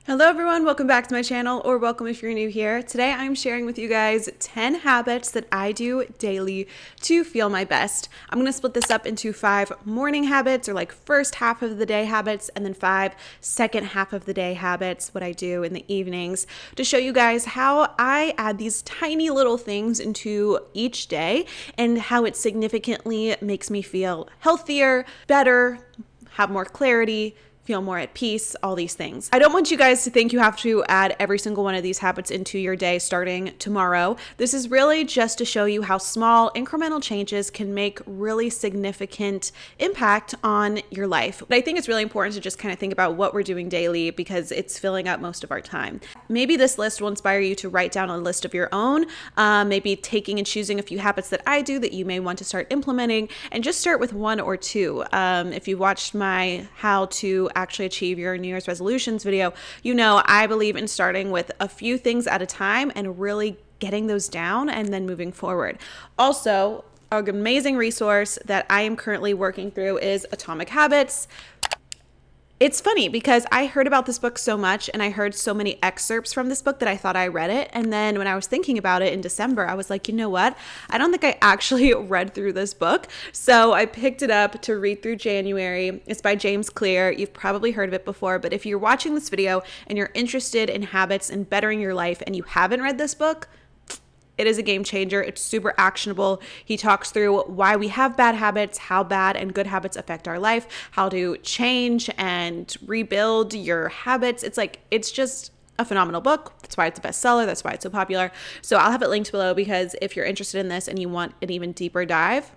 Hello everyone, welcome back to my channel, or welcome if you're new here. Today I'm sharing with you guys 10 habits that I do daily to feel my best. I'm going to split this up into 5 morning habits, or like first half of the day habits, and then 5 second half of the day habits, what I do in the evenings, to show you guys how I add these tiny little things into each day and how it significantly makes me feel healthier, better, have more clarity, feel more at peace, all these things. I don't want you guys to think you have to add every single one of these habits into your day starting tomorrow. This is really just to show you how small incremental changes can make really significant impact on your life. But I think it's really important to just kind of think about what we're doing daily because it's filling up most of our time. Maybe this list will inspire you to write down a list of your own, maybe taking and choosing a few habits that I do that you may want to start implementing, and just start with 1 or 2. If you watched my how to actually achieve your New Year's resolutions video, you know I believe in starting with a few things at a time and really getting those down and then moving forward. Also, an amazing resource that I am currently working through is Atomic Habits. It's funny because I heard about this book so much and I heard so many excerpts from this book that I thought I read it. And then when I was thinking about it in December, I was like, you know what? I don't think I actually read through this book. So I picked it up to read through January. It's by James Clear. You've probably heard of it before, but if you're watching this video and you're interested in habits and bettering your life and you haven't read this book, it is a game changer. It's super actionable. He talks through why we have bad habits, how bad and good habits affect our life, how to change and rebuild your habits. It's just a phenomenal book. That's why it's a bestseller. That's why it's so popular. So I'll have it linked below because if you're interested in this and you want an even deeper dive,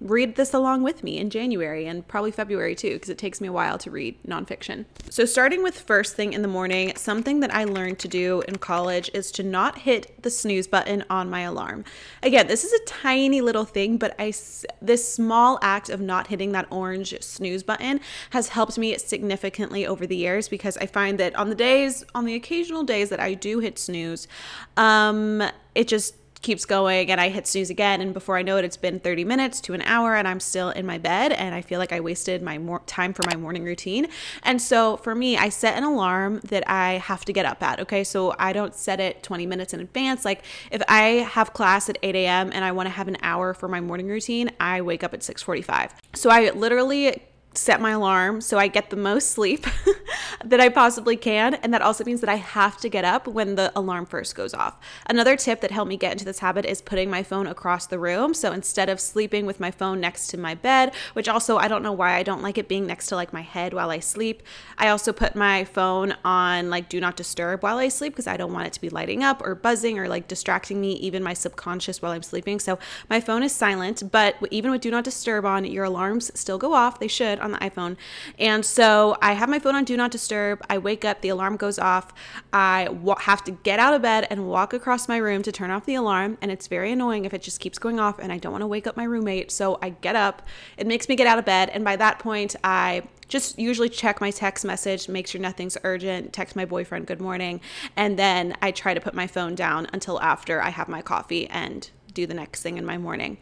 read this along with me in January and probably February too, because it takes me a while to read nonfiction. So starting with first thing in the morning, something that I learned to do in college is to not hit the snooze button on my alarm. Again, this is a tiny little thing, but this small act of not hitting that orange snooze button has helped me significantly over the years, because I find that on the occasional days that I do hit snooze, it just keeps going and I hit snooze again, and before I know it, it's been 30 minutes to an hour and I'm still in my bed and I feel like I wasted my time for my morning routine. And so for me, I set an alarm that I have to get up at. Okay, so I don't set it 20 minutes in advance. Like if I have class at 8 a.m. and I want to have an hour for my morning routine, I wake up at 6:45. So I literally set my alarm so I get the most sleep that I possibly can. And that also means that I have to get up when the alarm first goes off. Another tip that helped me get into this habit is putting my phone across the room. So instead of sleeping with my phone next to my bed, which also I don't know why I don't like it being next to like my head while I sleep, I also put my phone on like do not disturb while I sleep because I don't want it to be lighting up or buzzing or like distracting me, even my subconscious, while I'm sleeping. So my phone is silent, but even with do not disturb on, your alarms still go off. They should on the iPhone. And so I have my phone on do not disturb. I wake up, the alarm goes off. I have to get out of bed and walk across my room to turn off the alarm. And it's very annoying if it just keeps going off and I don't want to wake up my roommate. So I get up, it makes me get out of bed. And by that point, I just usually check my text message, make sure nothing's urgent, text my boyfriend good morning. And then I try to put my phone down until after I have my coffee and do the next thing in my morning.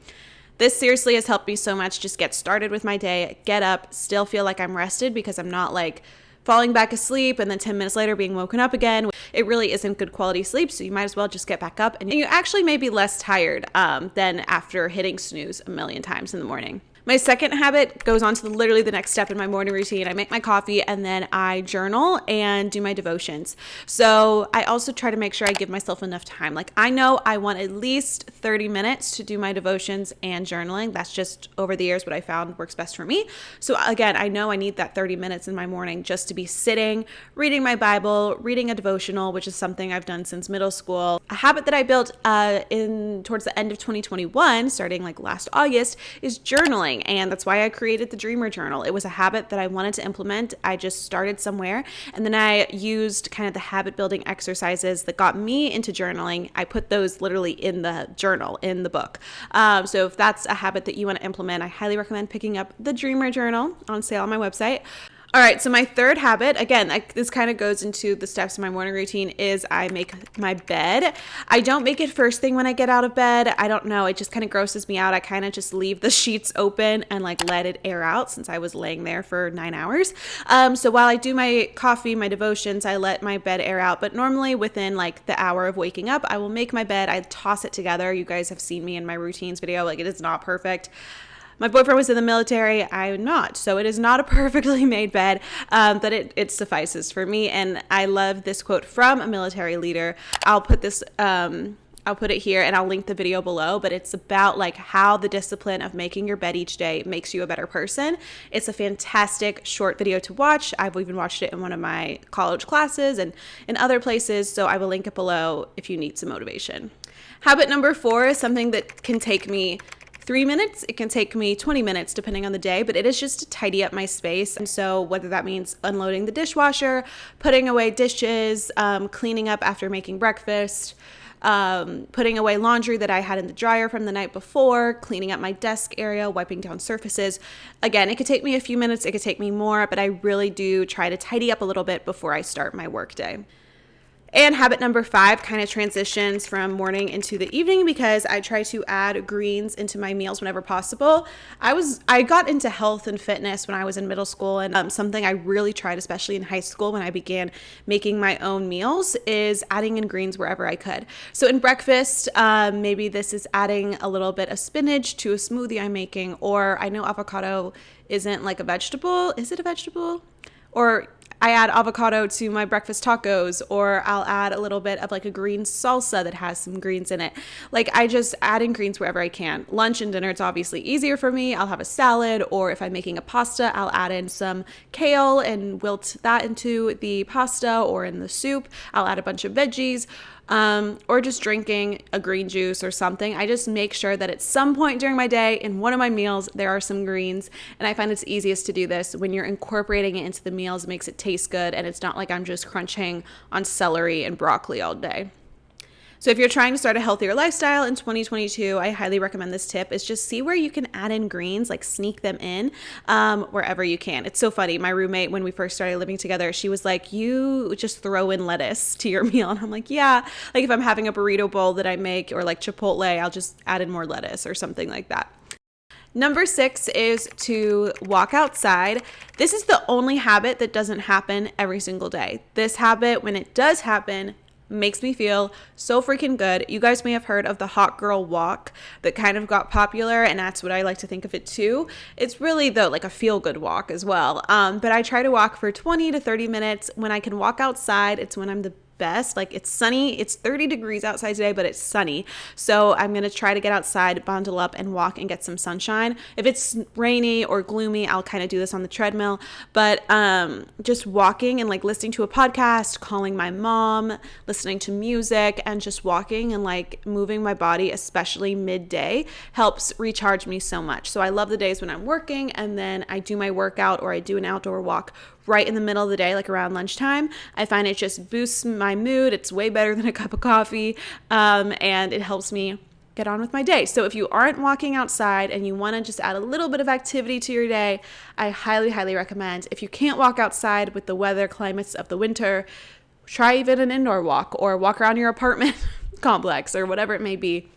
This seriously has helped me so much. Just get started with my day, get up, still feel like I'm rested because I'm not like falling back asleep and then 10 minutes later being woken up again. It really isn't good quality sleep, so you might as well just get back up and you actually may be less tired than after hitting snooze a million times in the morning. My second habit goes on to literally the next step in my morning routine. I make my coffee and then I journal and do my devotions. So I also try to make sure I give myself enough time. Like I know I want at least 30 minutes to do my devotions and journaling. That's just over the years what I found works best for me. So again, I know I need that 30 minutes in my morning just to be sitting, reading my Bible, reading a devotional, which is something I've done since middle school. A habit that I built towards the end of 2021, starting like last August, is journaling. And that's why I created the Dreamer Journal. It was a habit that I wanted to implement. I just started somewhere and then I used kind of the habit building exercises that got me into journaling. I put those literally in the journal, in the book. So if that's a habit that you want to implement, I highly recommend picking up the Dreamer Journal, on sale on my website. All right, so my third habit, again, this kind of goes into the steps of my morning routine, is I make my bed. I don't make it first thing when I get out of bed. I don't know, it just kind of grosses me out. I kind of just leave the sheets open and like let it air out since I was laying there for 9 hours. So while I do my coffee, my devotions, I let my bed air out. But normally within like the hour of waking up, I will make my bed. I toss it together. You guys have seen me in my routines video. Like, it is not perfect. My boyfriend was in the military. I'm not. So it is not a perfectly made bed, but it suffices for me. And I love this quote from a military leader. I'll put it here and I'll link the video below, but it's about like how the discipline of making your bed each day makes you a better person. It's a fantastic short video to watch. I've even watched it in one of my college classes and in other places. So I will link it below if you need some motivation. Habit number 4 is something that can take me 3 minutes. It can take me 20 minutes depending on the day, but it is just to tidy up my space. And so whether that means unloading the dishwasher, putting away dishes, cleaning up after making breakfast, putting away laundry that I had in the dryer from the night before, cleaning up my desk area, wiping down surfaces. Again, it could take me a few minutes, it could take me more, but I really do try to tidy up a little bit before I start my workday. And habit number 5 kind of transitions from morning into the evening because I try to add greens into my meals whenever possible. I got into health and fitness when I was in middle school, and something I really tried, especially in high school when I began making my own meals, is adding in greens wherever I could. So in breakfast, maybe this is adding a little bit of spinach to a smoothie I'm making, or I know avocado isn't like a vegetable. Is it a vegetable? Or I add avocado to my breakfast tacos, or I'll add a little bit of like a green salsa that has some greens in it. Like, I just add in greens wherever I can. Lunch and dinner, it's obviously easier for me. I'll have a salad, or if I'm making a pasta, I'll add in some kale and wilt that into the pasta or in the soup. I'll add a bunch of veggies. Or just drinking a green juice or something. I just make sure that at some point during my day in one of my meals, there are some greens. And I find it's easiest to do this when you're incorporating it into the meals. It makes it taste good. And it's not like I'm just crunching on celery and broccoli all day. So if you're trying to start a healthier lifestyle in 2022, I highly recommend this tip. Is just see where you can add in greens, like sneak them in wherever you can. It's so funny. My roommate, when we first started living together, she was like, you just throw in lettuce to your meal. And I'm like, yeah. Like if I'm having a burrito bowl that I make or like Chipotle, I'll just add in more lettuce or something like that. Number 6 is to walk outside. This is the only habit that doesn't happen every single day. This habit, when it does happen, makes me feel so freaking good. You guys may have heard of the hot girl walk that kind of got popular, and that's what I like to think of it too. It's really though like a feel good walk as well. But I try to walk for 20 to 30 minutes. When I can walk outside, it's when I'm the best. Like, it's sunny. It's 30 degrees outside today, but it's sunny. So I'm going to try to get outside, bundle up and walk and get some sunshine. If it's rainy or gloomy, I'll kind of do this on the treadmill, but just walking and like listening to a podcast, calling my mom, listening to music, and just walking and like moving my body, especially midday, helps recharge me so much. So I love the days when I'm working and then I do my workout or I do an outdoor walk right in the middle of the day, like around lunchtime. I find it just boosts my mood. It's way better than a cup of coffee, and it helps me get on with my day. So if you aren't walking outside and you want to just add a little bit of activity to your day, I highly, highly recommend. If you can't walk outside with the weather climates of the winter, try even an indoor walk or walk around your apartment complex or whatever it may be.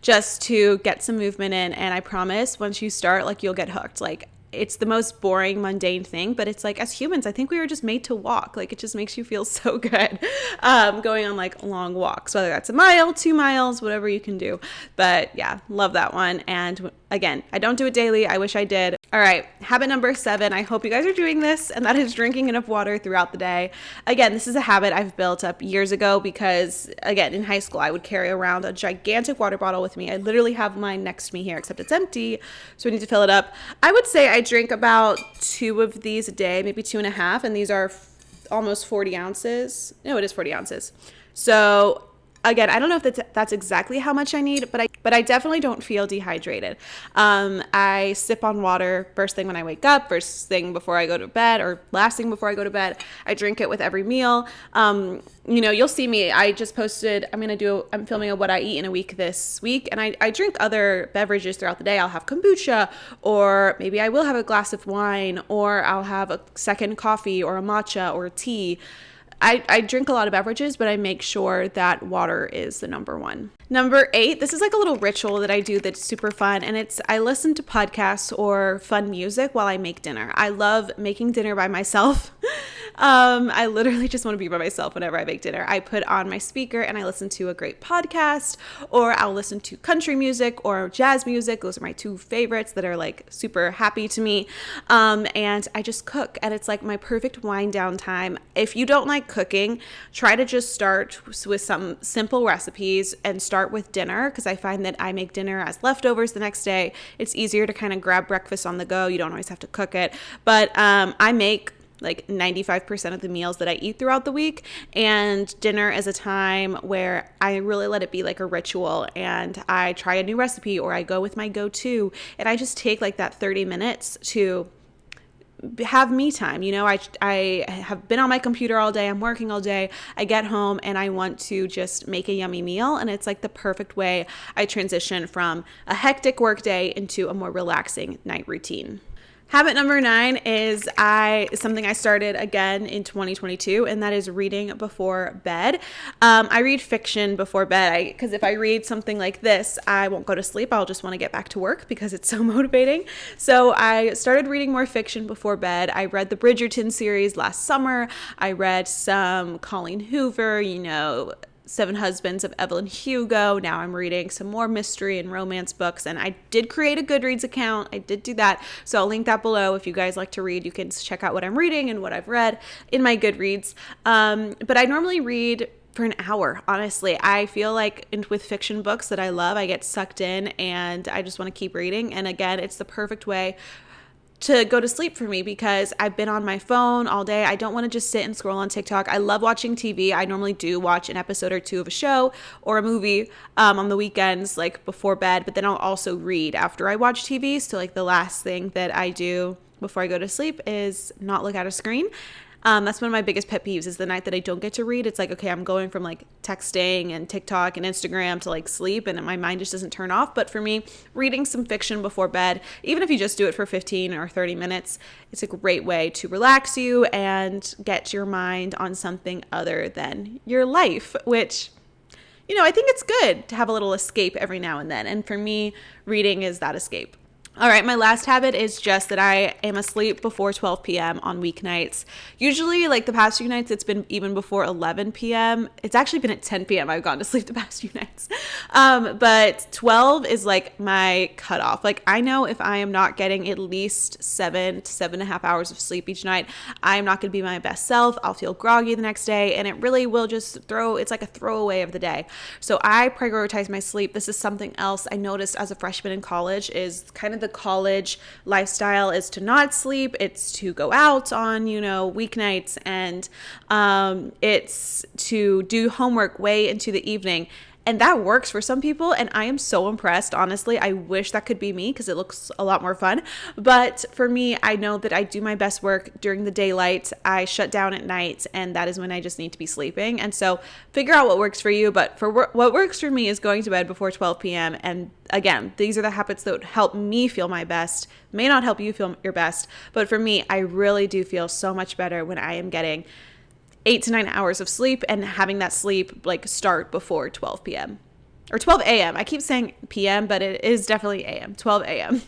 Just to get some movement in. And I promise once you start, like, you'll get hooked. Like, it's the most boring, mundane thing, but it's like, as humans, I think we were just made to walk. Like, it just makes you feel so good going on like long walks, whether that's a mile, 2 miles, whatever you can do. But yeah, love that one. And again, I don't do it daily. I wish I did. All right, habit number 7. I hope you guys are doing this, and that is drinking enough water throughout the day. Again, this is a habit I've built up years ago because, again, in high school, I would carry around a gigantic water bottle with me. I literally have mine next to me here, except it's empty, so I need to fill it up. I would say I drink about 2 of these a day, maybe 2.5, and these are almost 40 ounces. No, it is 40 ounces. So Again, I don't know if that's exactly how much I need, but I definitely don't feel dehydrated. I sip on water first thing when I wake up, first thing before I go to bed, or last thing before I go to bed. I drink it with every meal. You'll see me. I just posted, I'm filming a what I eat in a week this week, and I drink other beverages throughout the day. I'll have kombucha, or maybe I will have a glass of wine, or I'll have a second coffee or a matcha or a tea. I drink a lot of beverages, but I make sure that water is the number one. Number 8, this is like a little ritual that I do that's super fun, and I listen to podcasts or fun music while I make dinner. I love making dinner by myself. I literally just want to be by myself whenever I make dinner. I put on my speaker and I listen to a great podcast, or I'll listen to country music or jazz music. Those are my 2 favorites that are like super happy to me. And I just cook, and it's like my perfect wind down time. If you don't like cooking, try to just start with some simple recipes and start with dinner, because I find that I make dinner as leftovers the next day. It's easier to kind of grab breakfast on the go. You don't always have to cook it, but I make like 95% of the meals that I eat throughout the week, and dinner is a time where I really let it be like a ritual, and I try a new recipe, or I go with my go-to, and I just take like that 30 minutes to have me time. I have been on my computer all day, I'm working all day, I get home and I want to just make a yummy meal, and it's like the perfect way I transition from a hectic work day into a more relaxing night routine. Habit number 9 is something I started again in 2022, and that is reading before bed. I read fiction before bed because if I read something like this, I won't go to sleep. I'll just want to get back to work because it's so motivating. So I started reading more fiction before bed. I read the Bridgerton series last summer. I read some Colleen Hoover, 7 Husbands of Evelyn Hugo. Now I'm reading some more mystery and romance books, and I did create a Goodreads account. I did do that, so I'll link that below. If you guys like to read, you can check out what I'm reading and what I've read in my Goodreads. But I normally read for an hour, honestly. I feel like with fiction books that I love, I get sucked in and I just want to keep reading. And again, it's the perfect way to go to sleep for me because I've been on my phone all day. I don't want to just sit and scroll on TikTok. I love watching TV. I normally do watch an episode or 2 of a show or a movie on the weekends, like before bed, but then I'll also read after I watch TV. So like the last thing that I do before I go to sleep is not look at a screen. That's one of my biggest pet peeves is the night that I don't get to read. It's like, okay, I'm going from like texting and TikTok and Instagram to like sleep, and my mind just doesn't turn off. But for me, reading some fiction before bed, even if you just do it for 15 or 30 minutes, it's a great way to relax you and get your mind on something other than your life, which, I think it's good to have a little escape every now and then. And for me, reading is that escape. All right, my last habit is just that I am asleep before 12 p.m. on weeknights. Usually, like the past few nights, it's been even before 11 p.m. It's actually been at 10 p.m. I've gone to sleep the past few nights. But 12 is like my cutoff. Like I know if I am not getting at least 7 to 7.5 hours of sleep each night, I'm not going to be my best self. I'll feel groggy the next day, and it really will just it's like a throwaway of the day. So I prioritize my sleep. This is something else I noticed as a freshman in college is kind of the college lifestyle is to not sleep. It's to go out on, weeknights, and it's to do homework way into the evening. And that works for some people, and I am so impressed. Honestly, I wish that could be me because it looks a lot more fun. But for me, I know that I do my best work during the daylight. I shut down at night, and that is when I just need to be sleeping. And so figure out what works for you. But for what works for me is going to bed before 12 p.m. And again, these are the habits that would help me feel my best. May not help you feel your best, but for me, I really do feel so much better when I am getting 8 to 9 hours of sleep and having that sleep like start before 12 p.m. or 12 a.m. I keep saying p.m., but it is definitely a.m., 12 a.m.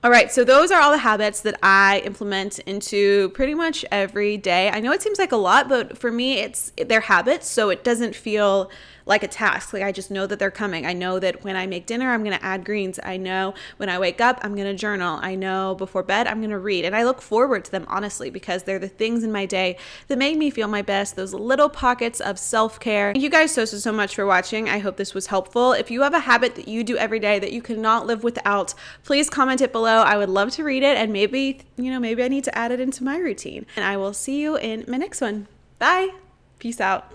All right, so those are all the habits that I implement into pretty much every day. I know it seems like a lot, but for me, they're habits, so it doesn't feel like a task. Like I just know that they're coming. I know that when I make dinner, I'm going to add greens. I know when I wake up, I'm going to journal. I know before bed, I'm going to read. And I look forward to them, honestly, because they're the things in my day that make me feel my best, those little pockets of self-care. Thank you guys so much for watching. I hope this was helpful. If you have a habit that you do every day that you cannot live without, please comment it below. I would love to read it, and maybe I need to add it into my routine. And I will see you in my next one. Bye. Peace out.